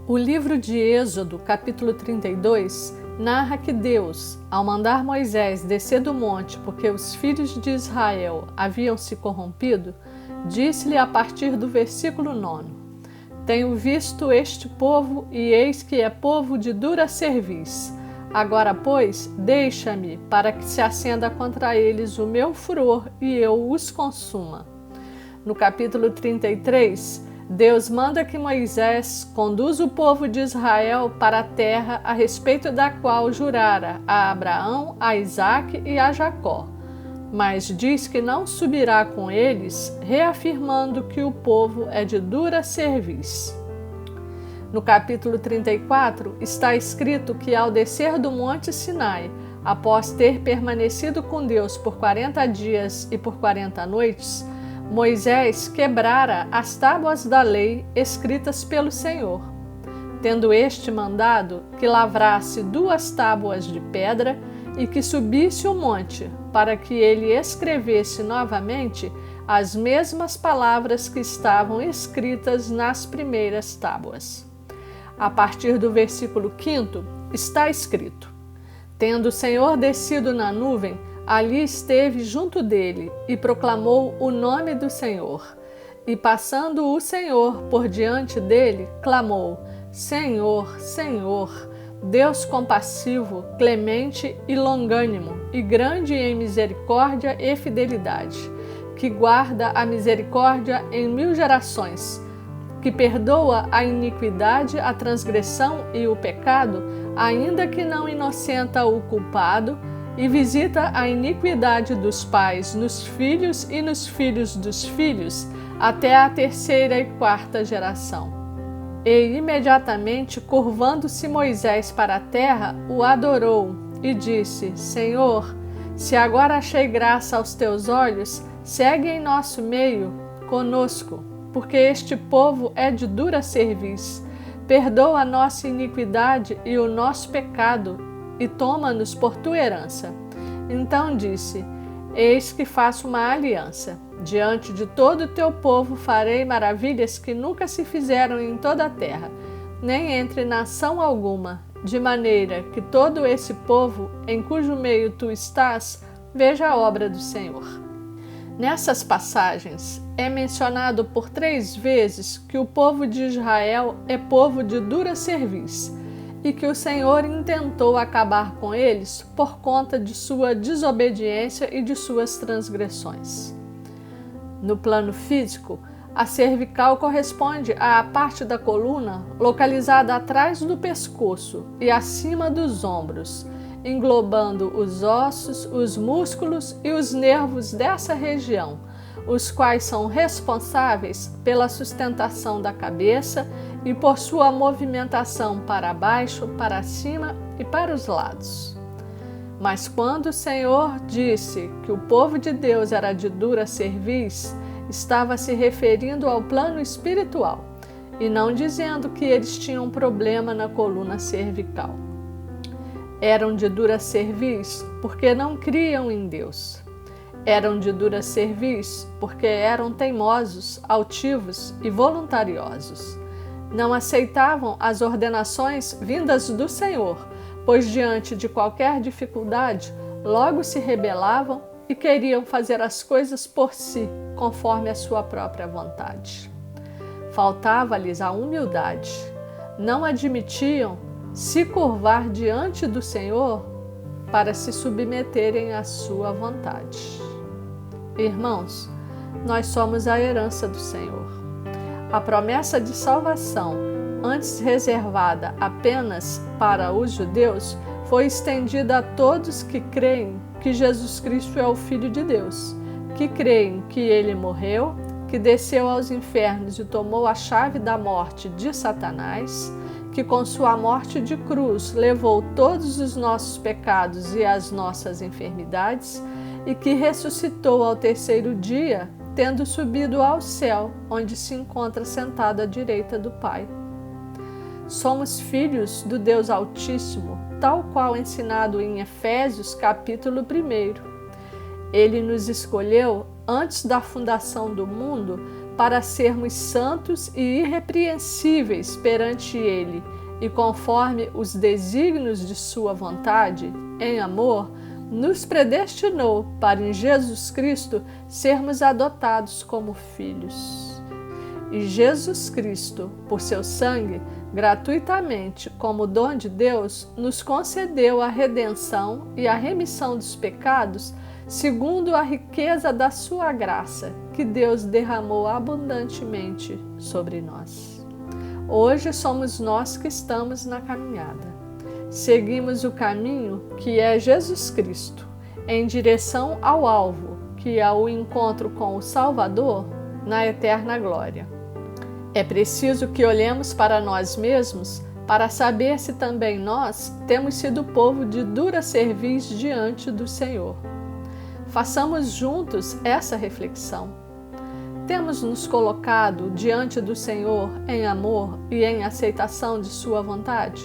O livro de Êxodo, capítulo 32, narra que Deus, ao mandar Moisés descer do monte porque os filhos de Israel haviam se corrompido, disse-lhe a partir do versículo 9: Tenho visto este povo e eis que é povo de dura cerviz. Agora, pois, deixa-me para que se acenda contra eles o meu furor e eu os consuma. No capítulo 33, Deus manda que Moisés conduza o povo de Israel para a terra a respeito da qual jurara a Abraão, a Isaque e a Jacó, mas diz que não subirá com eles, reafirmando que o povo é de dura cerviz. No capítulo 34 está escrito que ao descer do monte Sinai, após ter permanecido com Deus por 40 dias e por 40 noites, Moisés quebrara as tábuas da lei escritas pelo Senhor, tendo este mandado que lavrasse 2 tábuas de pedra e que subisse o monte, para que ele escrevesse novamente as mesmas palavras que estavam escritas nas primeiras tábuas. A partir do versículo 5 está escrito: Tendo o Senhor descido na nuvem, ali esteve junto dele e proclamou o nome do Senhor. E passando o Senhor por diante dele, clamou: Senhor, Senhor, Deus compassivo, clemente e longânimo, e grande em misericórdia e fidelidade, que guarda a misericórdia em 1000 gerações, que perdoa a iniquidade, a transgressão e o pecado, ainda que não inocenta o culpado, e visita a iniquidade dos pais nos filhos e nos filhos dos filhos, até a 3ª e 4ª geração. E imediatamente, curvando-se Moisés para a terra, o adorou e disse: Senhor, se agora achei graça aos teus olhos, segue em nosso meio conosco, porque este povo é de dura cerviz. Perdoa a nossa iniquidade e o nosso pecado, e toma-nos por tua herança. Então disse: Eis que faço uma aliança. Diante de todo o teu povo farei maravilhas que nunca se fizeram em toda a terra, nem entre nação alguma, de maneira que todo esse povo, em cujo meio tu estás, veja a obra do Senhor. Nessas passagens é mencionado por 3 vezes que o povo de Israel é povo de dura cerviz, e que o Senhor intentou acabar com eles por conta de sua desobediência e de suas transgressões. No plano físico, a cervical corresponde à parte da coluna localizada atrás do pescoço e acima dos ombros, englobando os ossos, os músculos e os nervos dessa região, os quais são responsáveis pela sustentação da cabeça e por sua movimentação para baixo, para cima e para os lados. Mas quando o Senhor disse que o povo de Deus era de dura cerviz, estava se referindo ao plano espiritual, e não dizendo que eles tinham problema na coluna cervical. Eram de dura cerviz porque não criam em Deus. Eram de dura cerviz porque eram teimosos, altivos e voluntariosos. Não aceitavam as ordenações vindas do Senhor, pois diante de qualquer dificuldade, logo se rebelavam e queriam fazer as coisas por si, conforme a sua própria vontade. Faltava-lhes a humildade. Não admitiam se curvar diante do Senhor para se submeterem à sua vontade. Irmãos, nós somos a herança do Senhor. A promessa de salvação, antes reservada apenas para os judeus, foi estendida a todos que creem que Jesus Cristo é o Filho de Deus, que creem que Ele morreu, que desceu aos infernos e tomou a chave da morte de Satanás, que com sua morte de cruz levou todos os nossos pecados e as nossas enfermidades, e que ressuscitou ao 3º dia, tendo subido ao céu, onde se encontra sentado à direita do Pai. Somos filhos do Deus Altíssimo, tal qual ensinado em Efésios capítulo 1. Ele nos escolheu antes da fundação do mundo para sermos santos e irrepreensíveis perante Ele, e conforme os desígnios de sua vontade, em amor, nos predestinou para em Jesus Cristo sermos adotados como filhos. E Jesus Cristo, por seu sangue, gratuitamente, como dom de Deus, nos concedeu a redenção e a remissão dos pecados, segundo a riqueza da sua graça, que Deus derramou abundantemente sobre nós. Hoje somos nós que estamos na caminhada. Seguimos o caminho que é Jesus Cristo, em direção ao alvo, que é o encontro com o Salvador na eterna glória. É preciso que olhemos para nós mesmos para saber se também nós temos sido povo de dura cerviz diante do Senhor. Façamos juntos essa reflexão. Temos nos colocado diante do Senhor em amor e em aceitação de sua vontade?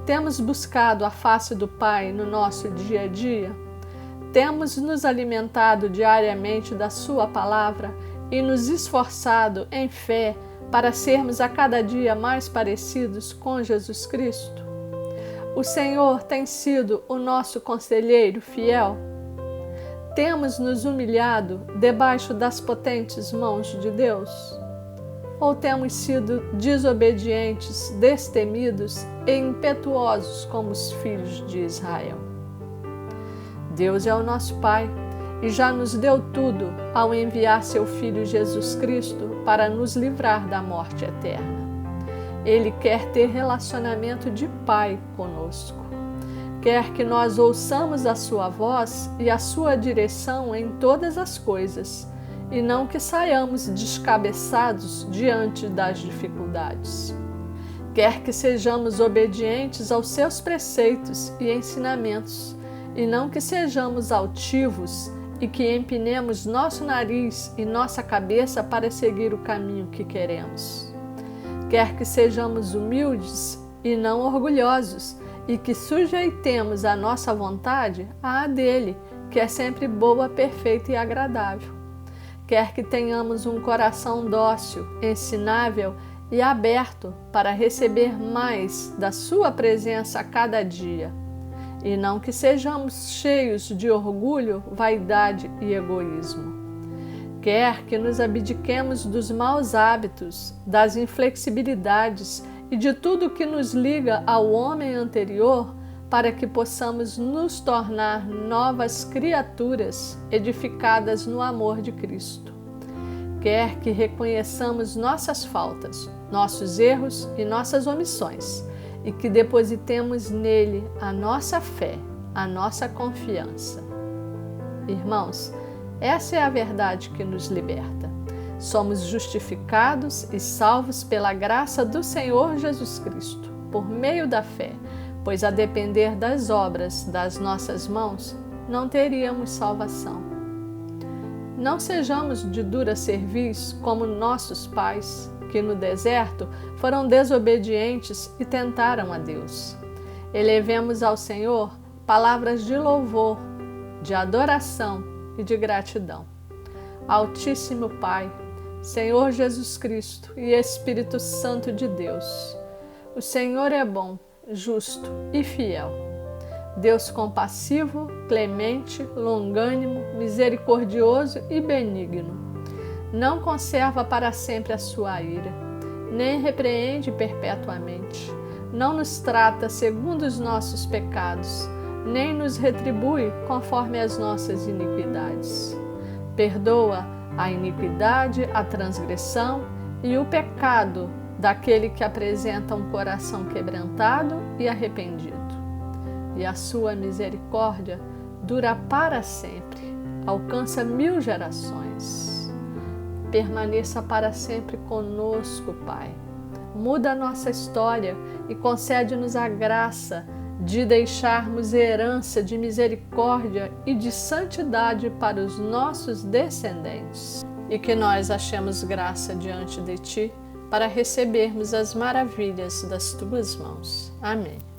Temos buscado a face do Pai no nosso dia a dia? Temos nos alimentado diariamente da sua palavra e nos esforçado em fé para sermos a cada dia mais parecidos com Jesus Cristo? O Senhor tem sido o nosso conselheiro fiel? Temos nos humilhado debaixo das potentes mãos de Deus? Ou temos sido desobedientes, destemidos e impetuosos como os filhos de Israel? Deus é o nosso Pai e já nos deu tudo ao enviar seu Filho Jesus Cristo para nos livrar da morte eterna. Ele quer ter relacionamento de Pai conosco. Quer que nós ouçamos a sua voz e a sua direção em todas as coisas, e não que saiamos descabeçados diante das dificuldades. Quer que sejamos obedientes aos seus preceitos e ensinamentos, e não que sejamos altivos e que empinemos nosso nariz e nossa cabeça para seguir o caminho que queremos. Quer que sejamos humildes e não orgulhosos, e que sujeitemos a nossa vontade à dele, que é sempre boa, perfeita e agradável. Quer que tenhamos um coração dócil, ensinável e aberto para receber mais da sua presença a cada dia, e não que sejamos cheios de orgulho, vaidade e egoísmo. Quer que nos abdiquemos dos maus hábitos, das inflexibilidades e de tudo que nos liga ao homem anterior, para que possamos nos tornar novas criaturas edificadas no amor de Cristo. Quer que reconheçamos nossas faltas, nossos erros e nossas omissões, e que depositemos nele a nossa fé, a nossa confiança. Irmãos, essa é a verdade que nos liberta. Somos justificados e salvos pela graça do Senhor Jesus Cristo, por meio da fé, pois a depender das obras das nossas mãos, não teríamos salvação. Não sejamos de dura cerviz como nossos pais, que no deserto foram desobedientes e tentaram a Deus. Elevemos ao Senhor palavras de louvor, de adoração e de gratidão. Altíssimo Pai, Senhor Jesus Cristo e Espírito Santo de Deus, o Senhor é bom, justo e fiel. Deus compassivo, clemente, longânimo, misericordioso e benigno. Não conserva para sempre a sua ira, nem repreende perpetuamente. Não nos trata segundo os nossos pecados, nem nos retribui conforme as nossas iniquidades. Perdoa a iniquidade, a transgressão e o pecado daquele que apresenta um coração quebrantado e arrependido. E a sua misericórdia dura para sempre, alcança 1000 gerações. Permaneça para sempre conosco, Pai. Muda a nossa história e concede-nos a graça de deixarmos herança de misericórdia e de santidade para os nossos descendentes. E que nós achemos graça diante de Ti para recebermos as maravilhas das Tuas mãos. Amém.